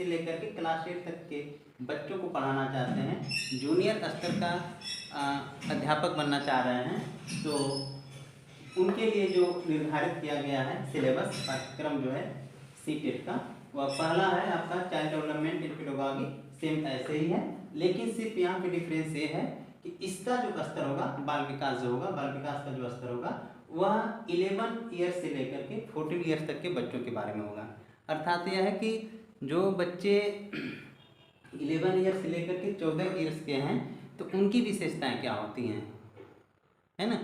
से लेकर के क्लास 8 तक के बच्चों को पढ़ाना चाहते हैं, जूनियर स्तर का अध्यापक बनना चाह रहे हैं, तो उनके लिए जो निर्धारित किया गया है सिलेबस पाठ्यक्रम जो है सीटेट का, वह पहला है आपका child development in pedagogy, same ऐसे ही है, लेकिन सिर्फ यहाँ पे डिफरेंस ये है कि इसका जो स्तर होगा बाल विकास जो होगा, बाल विकास का जो स्तर होगा वह 11 ईयर्स से लेकर के 14 ईयर्स तक के बच्चों के बारे में होगा। अर्थात यह है कि जो बच्चे 11 ईयर्स से लेकर के 14 ईयर्स के हैं तो उनकी विशेषताएं क्या होती हैं, है ना,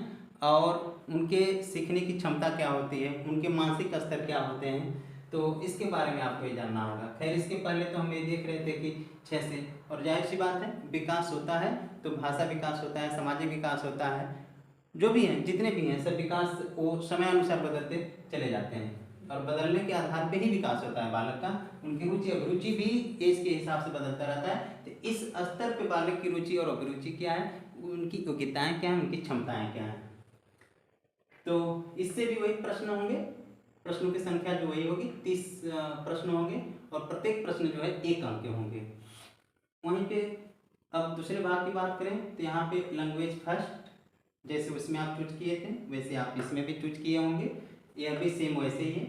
और उनके सीखने की क्षमता क्या होती है, उनके मानसिक स्तर क्या होते हैं, तो इसके बारे में आपको ये जानना होगा। खैर इसके पहले तो हम ये देख रहे थे कि 6 से, और जाहिर सी बात है विकास होता है तो भाषा विकास होता है, सामाजिक विकास होता है, जो भी हैं जितने भी हैं सब विकास वो समय अनुसार बदलते चले जाते हैं, और बदलने के आधार पे ही विकास होता है बालक का। उनकी रुचि अभिरुचि भी एज के हिसाब से बदलता रहता है। तो इस स्तर पे बालक की रुचि और अभिरुचि क्या है, उनकी योग्यताएं क्या हैं, उनकी क्षमताएं क्या हैं, तो इससे भी वही प्रश्न होंगे। प्रश्नों की संख्या जो वही होगी 30 प्रश्न होंगे, और प्रत्येक प्रश्न जो है 1 अंक के होंगे। वहीं पे अब दूसरे भाग की बात करें तो यहाँ पे लैंग्वेज फर्स्ट, जैसे उसमें आप चूज किए थे वैसे आप इसमें भी चूज किए होंगे, यह भी सेम वैसे ही है।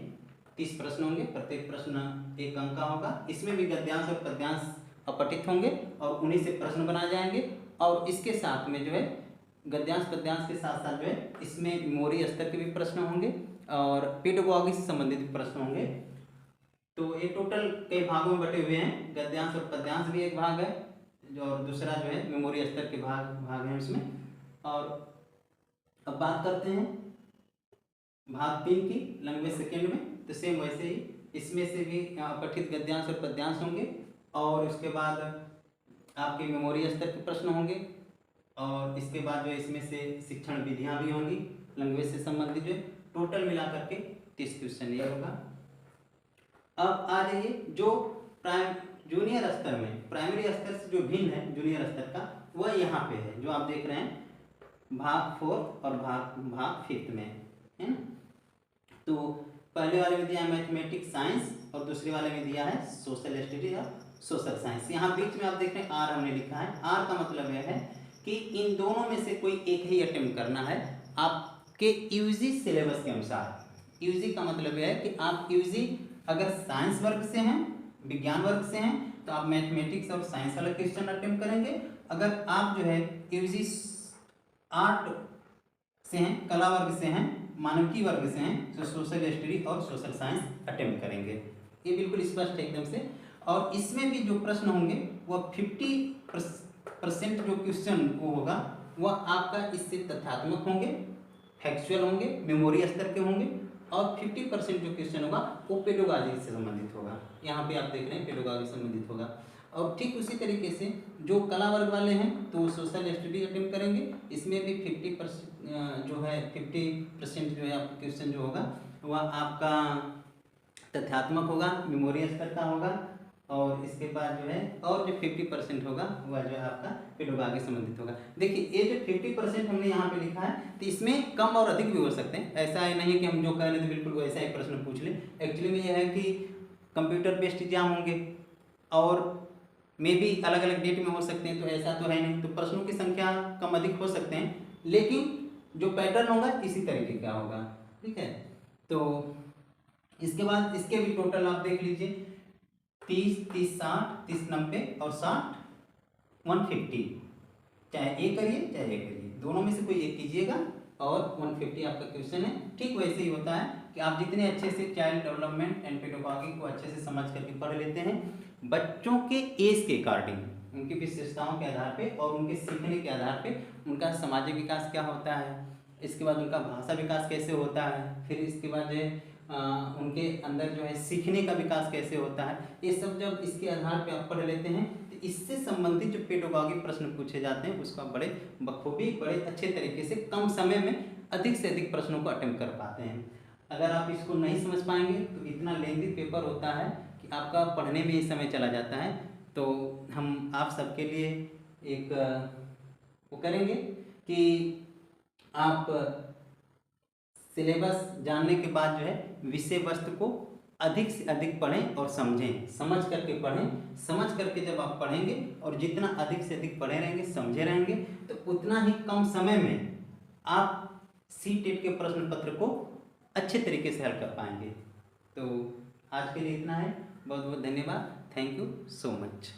30 प्रश्न होंगे, प्रत्येक प्रश्न 1 अंक का होगा। इसमें भी गद्यांश और पद्यांश अपठित होंगे और उन्हीं से प्रश्न बनाए जाएंगे, और इसके साथ में जो है गद्यांश पद्यांश के साथ साथ जो है इसमें मेमोरी स्तर के भी प्रश्न होंगे और पेडागोजी से संबंधित भी प्रश्न होंगे। तो ये टोटल कई भागों में बटे हुए हैं, गद्यांश और पद्यांश भी एक भाग है, और दूसरा जो है मेमोरी स्तर के भाग हैं इसमें। और अब बात करते हैं भाग 3 की, लैंग्वेज सेकेंड में, तो सेम वैसे ही इसमें से भी पठित गद्यांश और पद्यांश होंगे, और उसके बाद आपके मेमोरी स्तर के प्रश्न होंगे, और इसके बाद जो है इसमें से शिक्षण विधियाँ भी होंगी लैंग्वेज से संबंधित, जो टोटल मिला करके 30 क्वेश्चन ये होगा। अब आ जाइए जो जूनियर स्तर में प्राइमरी स्तर से जो भिन्न है जूनियर स्तर का, वह यहाँ पे है जो आप देख रहे हैं भाग 4 और भाग 5 में, है ना। तो पहले वाले में दिया है मैथमेटिक्स साइंस, और दूसरे वाले में दिया है सोशल स्टडीज और सोशल साइंस। यहाँ बीच में आप देख रहे हैं आर हमने लिखा है। आर का मतलब यह है कि इन दोनों में से कोई एक ही अटेम्प्ट करना है आपके यूजी सिलेबस के अनुसार। यूजी का मतलब यह है कि आप यूजी अगर साइंस वर्ग से हैं, विज्ञान वर्ग से हैं, तो आप मैथमेटिक्स और साइंस वाला क्वेश्चन अटेम्प्ट करेंगे। अगर आप जो है यूजी आर्ट से हैं, कला वर्ग से हैं, मानविकी वर्ग से हैं, तो सोशल स्टडी और सोशल साइंस अटेम्प्ट करेंगे। ये बिल्कुल स्पष्ट है एकदम से। और इसमें भी जो प्रश्न होंगे वह 50% जो क्वेश्चन वो होगा वह आपका इससे तथ्यात्मक होंगे, फैक्चुअल होंगे, मेमोरी स्तर के होंगे, और 50% जो क्वेश्चन होगा वो पेडागोजी से संबंधित होगा। यहाँ पे आप देख रहे हैं पेडागोजी से संबंधित होगा। और ठीक उसी तरीके से जो कला वर्ग वाले हैं तो वो सोशल स्टडी अटेम्प्ट करेंगे। इसमें भी 50% जो है 50% जो है आपका क्वेश्चन जो होगा वह आपका तथ्यात्मक होगा, मेमोरी स्तर का होगा, और इसके बाद जो है और जो 50% होगा वह जो है आपका पेडागोजी से संबंधित होगा। देखिए ये जो 50% हमने यहाँ पे लिखा है तो इसमें कम और अधिक भी हो सकते हैं। ऐसा है नहीं कि हम जो कह रहे थे बिल्कुल वैसा ही प्रश्न पूछ लें। एक्चुअली में यह है कि कंप्यूटर बेस्ड एग्जाम होंगे और मे भी अलग अलग डेट में हो सकते हैं, तो ऐसा तो है नहीं, तो प्रश्नों की संख्या कम अधिक हो सकते हैं, लेकिन जो पैटर्न होगा इसी तरीके का होगा। ठीक है, तो इसके बाद इसके भी टोटल आप देख लीजिए 30, 30, 60, 30, 90 और 60, 150। चाहे ए करिए चाहे ए करिए, दोनों में से कोई एक कीजिएगा और 150 आपका क्वेश्चन है। ठीक वैसे ही होता है कि आप जितने अच्छे से चाइल्ड डेवलपमेंट एंड पेडागोजी को अच्छे से समझ करके पढ़ लेते हैं, बच्चों के एज के अकॉर्डिंग, उनकी विशेषताओं के आधार पे और उनके सीखने के आधार पे उनका सामाजिक विकास क्या होता है, इसके बाद उनका भाषा विकास कैसे होता है, फिर इसके बाद जो है उनके अंदर जो है सीखने का विकास कैसे होता है, ये सब जब इसके आधार पे आप पढ़ लेते हैं तो इससे संबंधित जो पेडागोजी प्रश्न पूछे जाते हैं उसका बड़े बखूबी बड़े अच्छे तरीके से कम समय में अधिक से अधिक प्रश्नों को अटेम्प्ट कर पाते हैं। अगर आप इसको नहीं समझ पाएंगे तो इतना लेंथी पेपर होता है कि आपका पढ़ने में ही समय चला जाता है। तो हम आप सबके लिए एक वो करेंगे कि आप सिलेबस जानने के बाद जो है विषय वस्तु को अधिक से अधिक पढ़ें और समझें, समझ करके पढ़ें। समझ करके जब आप पढ़ेंगे और जितना अधिक से अधिक पढ़े रहेंगे, समझे रहेंगे, तो उतना ही कम समय में आप सीटेट के प्रश्न पत्र को अच्छे तरीके से हल कर पाएंगे। तो आज के लिए इतना है। बहुत बहुत धन्यवाद। Thank you so much.